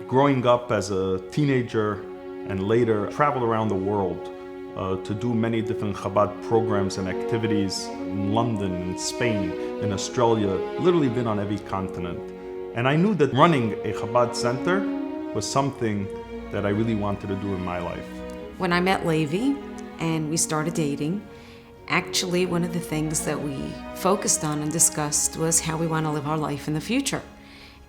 growing up as a teenager and later traveled around the world to do many different Chabad programs and activities in London, in Spain, in Australia, literally been on every continent. And I knew that running a Chabad center was something that I really wanted to do in my life. When I met Levi and we started dating, actually one of the things that we focused on and discussed was how we want to live our life in the future.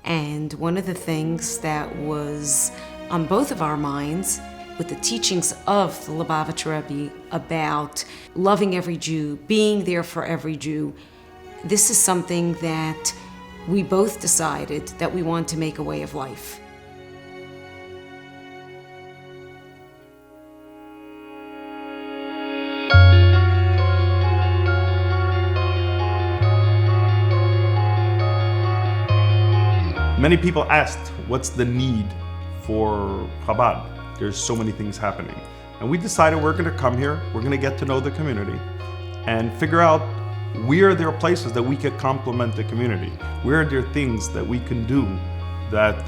And one of the things that was on both of our minds with the teachings of the Lubavitcher Rebbe about loving every Jew, being there for every Jew, this is something that we both decided that we want to make a way of life. Many people asked, what's the need for Chabad? There's so many things happening. And we decided we're gonna come here, we're gonna get to know the community and figure out where there are places that we could complement the community. Where are there things that we can do that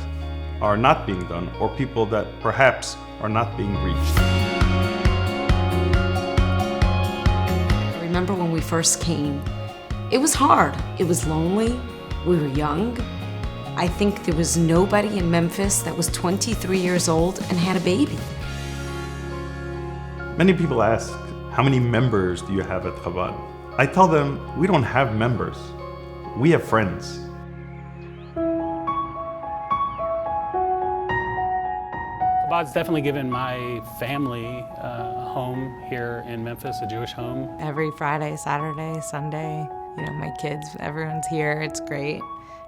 are not being done, or people that perhaps are not being reached. I remember when we first came, it was hard. It was lonely, we were young. I think there was nobody in Memphis that was 23 years old and had a baby. Many people ask, how many members do you have at Chabad? I tell them, we don't have members, we have friends. Chabad's definitely given my family a home here in Memphis, a Jewish home. Every Friday, Saturday, Sunday, my kids, everyone's here, it's great.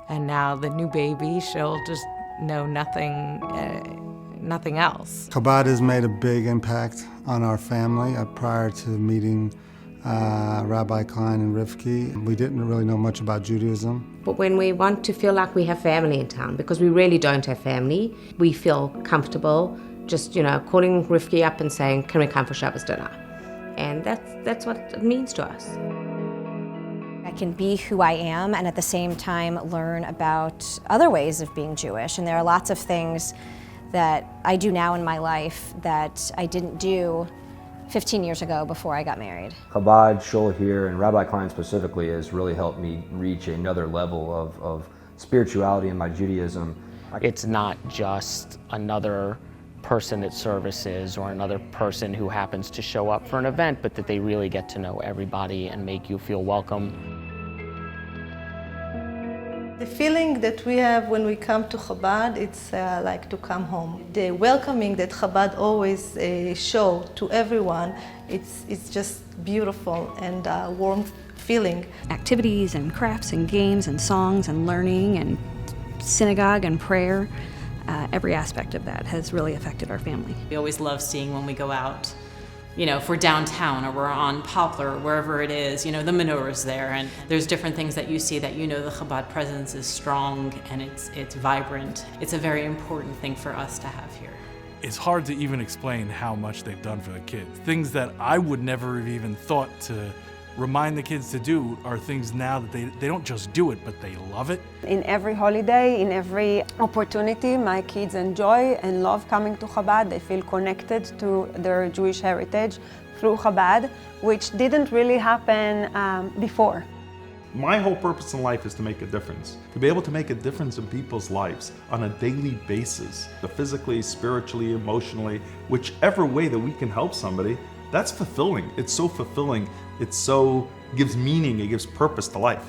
And now the new baby, she'll just know nothing else. Chabad has made a big impact on our family. Prior to meeting Rabbi Klein and Rivki, we didn't really know much about Judaism. But when we want to feel like we have family in town, because we really don't have family, we feel comfortable just, calling Rivki up and saying, can we come for Shabbos dinner? And that's what it means to us. I can be who I am and at the same time learn about other ways of being Jewish. And there are lots of things that I do now in my life that I didn't do 15 years ago before I got married. Chabad, Shul here, and Rabbi Klein specifically has really helped me reach another level of spirituality in my Judaism. It's not just another person at services or another person who happens to show up for an event, but that they really get to know everybody and make you feel welcome. The feeling that we have when we come to Chabad, it's like to come home. The welcoming that Chabad always show to everyone, it's just beautiful and warm feeling. Activities and crafts and games and songs and learning and synagogue and prayer, every aspect of that has really affected our family. We always love seeing when we go out, if we're downtown or we're on Poplar or wherever it is, the menorah's there, and there's different things that you see that the Chabad presence is strong and it's vibrant. It's a very important thing for us to have here. It's hard to even explain how much they've done for the kids. Things that I would never have even thought to remind the kids to do are things now that they don't just do it, but they love it. In every holiday, in every opportunity, my kids enjoy and love coming to Chabad. They feel connected to their Jewish heritage through Chabad, which didn't really happen before. My whole purpose in life is to make a difference. To be able to make a difference in people's lives on a daily basis, physically, spiritually, emotionally, whichever way that we can help somebody, that's fulfilling. It's so fulfilling. It so gives meaning, it gives purpose to life.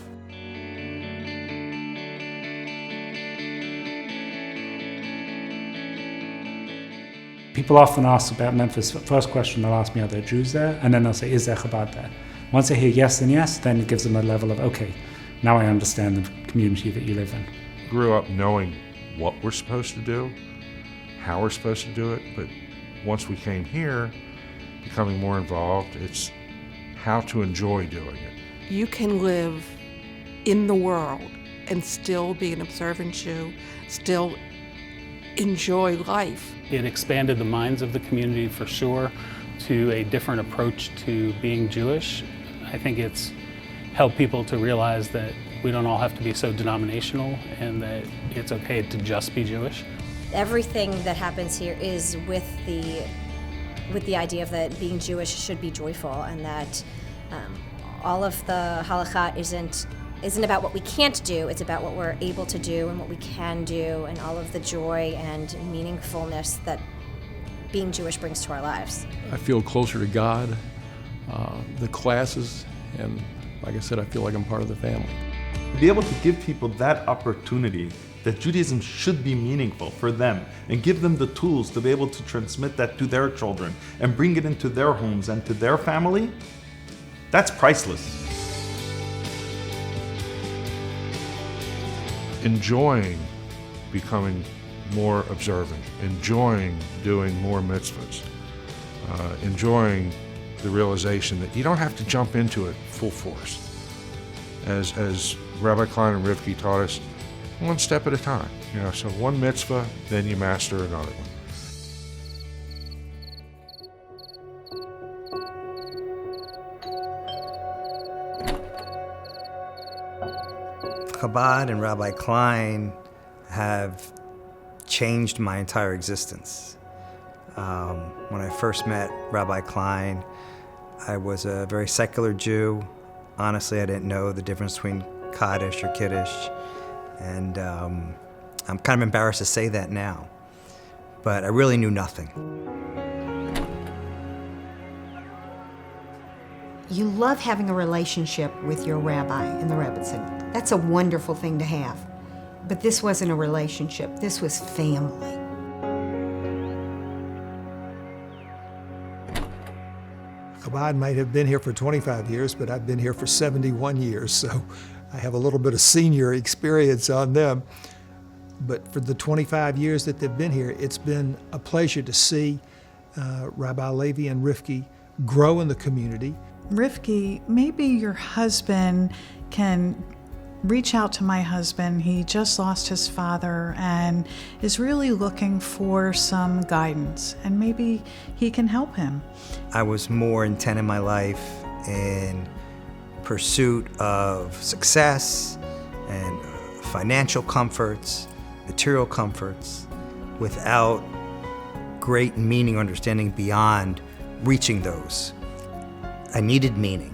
People often ask about Memphis. First question they'll ask me, are there Jews there? And then they'll say, is there Chabad there? Once they hear yes and yes, then it gives them a level of, okay, now I understand the community that you live in. Grew up knowing what we're supposed to do, how we're supposed to do it, but once we came here, becoming more involved, it's how to enjoy doing it. You can live in the world and still be an observant Jew, still enjoy life. It expanded the minds of the community for sure to a different approach to being Jewish. I think it's helped people to realize that we don't all have to be so denominational and that it's okay to just be Jewish. Everything that happens here is with the idea of that being Jewish should be joyful, and that all of the halakha isn't about what we can't do, it's about what we're able to do and what we can do, and all of the joy and meaningfulness that being Jewish brings to our lives. I feel closer to God, the classes, and like I said, I feel like I'm part of the family. To be able to give people that opportunity that Judaism should be meaningful for them and give them the tools to be able to transmit that to their children and bring it into their homes and to their family, that's priceless. Enjoying becoming more observant, enjoying doing more mitzvahs, enjoying the realization that you don't have to jump into it full force. As Rabbi Klein and Rivki taught us, one step at a time. So one mitzvah, then you master another one. Chabad and Rabbi Klein have changed my entire existence. When I first met Rabbi Klein, I was a very secular Jew. Honestly, I didn't know the difference between Kaddish or Kiddush, and I'm kind of embarrassed to say that now, but I really knew nothing. You love having a relationship with your rabbi and the rebbitzin. That's a wonderful thing to have. But this wasn't a relationship, this was family. Chabad might have been here for 25 years, but I've been here for 71 years, so I have a little bit of senior experience on them. But for the 25 years that they've been here, it's been a pleasure to see Rabbi Levi and Rivki grow in the community. Rivki, maybe your husband can reach out to my husband. He just lost his father and is really looking for some guidance, and maybe he can help him. I was more intent in my life in pursuit of success and financial comforts, material comforts, without great meaning or understanding beyond reaching those. I needed meaning.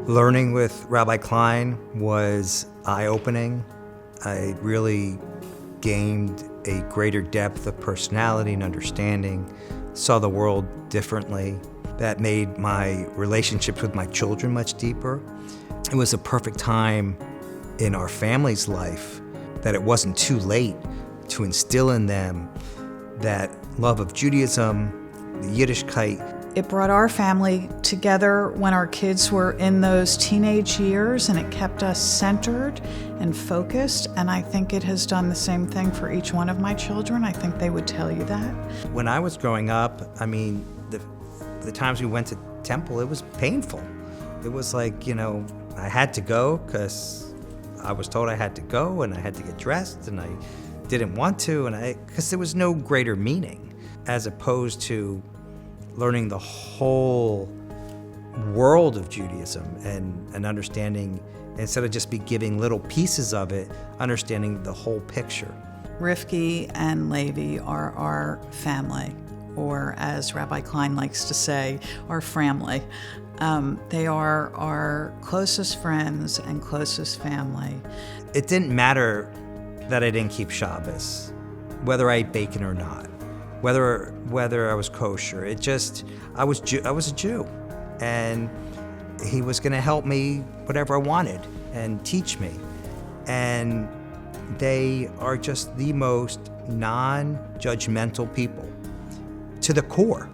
Learning with Rabbi Klein was eye-opening. I really gained a greater depth of personality and understanding, saw the world differently. That made my relationships with my children much deeper. It was a perfect time in our family's life that it wasn't too late to instill in them that love of Judaism, the Yiddishkeit. It brought our family together when our kids were in those teenage years, and it kept us centered and focused, and I think it has done the same thing for each one of my children. I think they would tell you that. When I was growing up, the times we went to temple, it was painful. It was like, I had to go because I was told I had to go, and I had to get dressed, and I didn't want to, because there was no greater meaning, as opposed to learning the whole world of Judaism and understanding, instead of just be giving little pieces of it, understanding the whole picture. Rivki and Levi are our family, or as Rabbi Klein likes to say, our family. They are our closest friends and closest family. It didn't matter that I didn't keep Shabbos, whether I ate bacon or not, whether I was kosher. I was a Jew, and he was going to help me whatever I wanted and teach me. And they are just the most non-judgmental people to the core.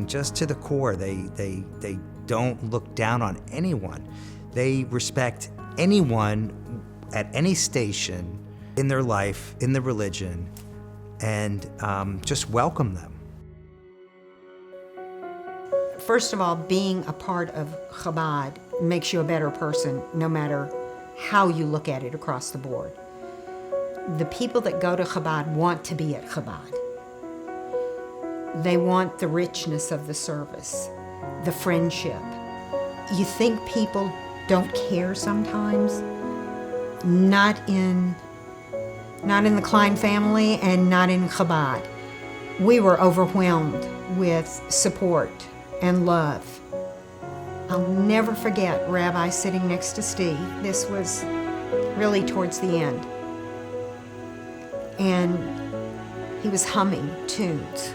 Just to the core. They don't look down on anyone. They respect anyone at any station in their life, in their religion, and just welcome them. First of all, being a part of Chabad makes you a better person, no matter how you look at it across the board. The people that go to Chabad want to be at Chabad. They want the richness of the service, the friendship. You think people don't care sometimes. Not in the Klein family and not in Chabad. We were overwhelmed with support and love. I'll never forget Rabbi sitting next to Steve. This was really towards the end. And he was humming tunes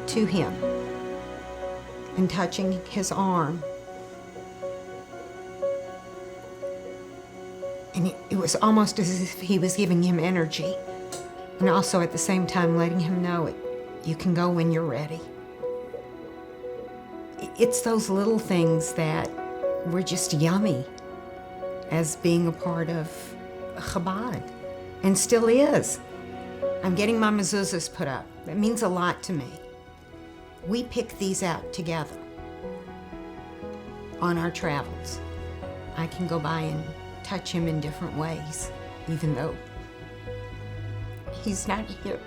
to him and touching his arm. And it was almost as if he was giving him energy, and also at the same time letting him know you can go when you're ready. It's those little things that were just yummy as being a part of Chabad, and still is. I'm getting my mezuzahs put up. That means a lot to me. We pick these out together on our travels. I can go by and touch him in different ways, even though he's not here.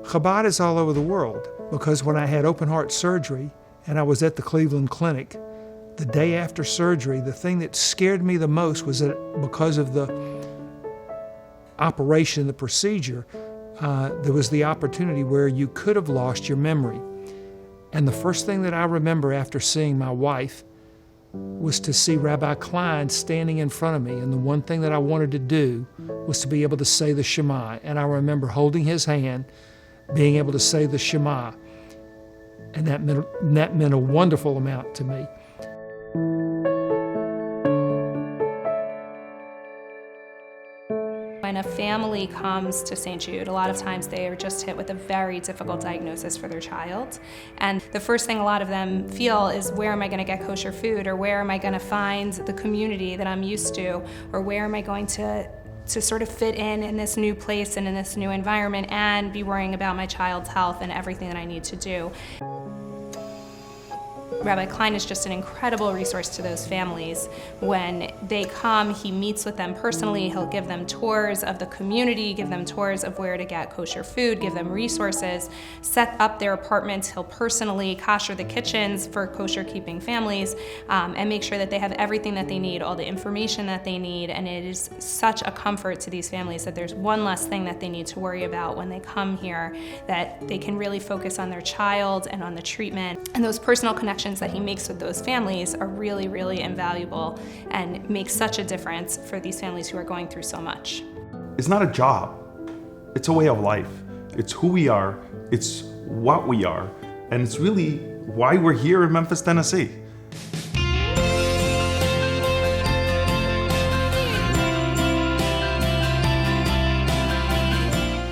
Chabad is all over the world, because when I had open heart surgery and I was at the Cleveland Clinic, the day after surgery, the thing that scared me the most was that because of the operation, the procedure, there was the opportunity where you could have lost your memory. And the first thing that I remember after seeing my wife was to see Rabbi Klein standing in front of me, and the one thing that I wanted to do was to be able to say the Shema. And I remember holding his hand, being able to say the Shema, and that meant a wonderful amount to me. When a family comes to St. Jude, a lot of times they are just hit with a very difficult diagnosis for their child. And the first thing a lot of them feel is, where am I going to get kosher food? Or where am I going to find the community that I'm used to? Or where am I going to sort of fit in this new place and in this new environment and be worrying about my child's health and everything that I need to do? Rabbi Klein is just an incredible resource to those families. When they come, he meets with them personally. He'll give them tours of the community, give them tours of where to get kosher food, give them resources, set up their apartments. He'll personally kosher the kitchens for kosher-keeping families, and make sure that they have everything that they need, all the information that they need. And it is such a comfort to these families that there's one less thing that they need to worry about when they come here, that they can really focus on their child and on the treatment. And those personal connections that he makes with those families are really, really invaluable and make such a difference for these families who are going through so much. It's not a job. It's a way of life. It's who we are. It's what we are. And it's really why we're here in Memphis, Tennessee.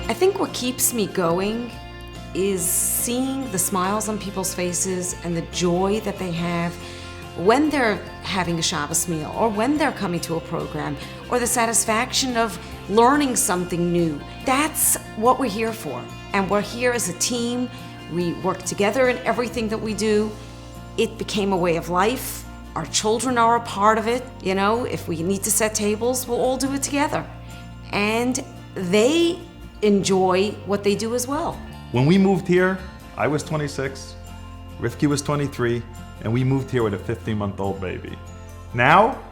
I think what keeps me going is seeing the smiles on people's faces and the joy that they have when they're having a Shabbos meal, or when they're coming to a program, or the satisfaction of learning something new. That's what we're here for. And we're here as a team. We work together in everything that we do. It became a way of life. Our children are a part of it. You know, if we need to set tables, we'll all do it together. And they enjoy what they do as well. When we moved here, I was 26, Rivki was 23, and we moved here with a 15-month-old baby. Now,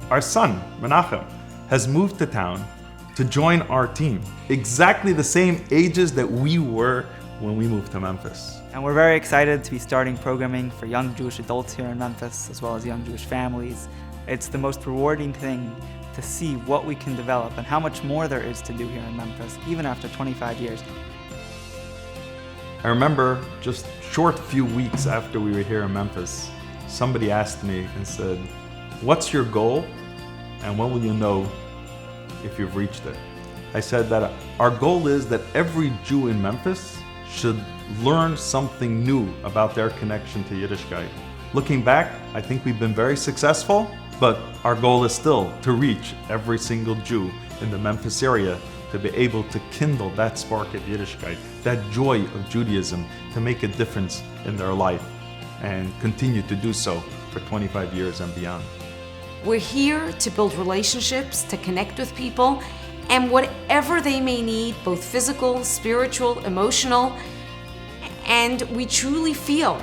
our son, Menachem, has moved to town to join our team. Exactly the same ages that we were when we moved to Memphis. And we're very excited to be starting programming for young Jewish adults here in Memphis, as well as young Jewish families. It's the most rewarding thing to see what we can develop and how much more there is to do here in Memphis, even after 25 years. I remember just short few weeks after we were here in Memphis, somebody asked me and said, "What's your goal, and when will you know if you've reached it?" I said that our goal is that every Jew in Memphis should learn something new about their connection to Yiddishkeit. Looking back, I think we've been very successful, but our goal is still to reach every single Jew in the Memphis area, to be able to kindle that spark of Yiddishkeit, that joy of Judaism, to make a difference in their life. and continue to do so for 25 years and beyond. We're here to build relationships, to connect with people, and whatever they may need, both physical, spiritual, emotional, and we truly feel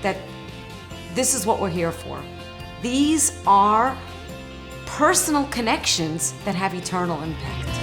that this is what we're here for. These are personal connections that have eternal impact.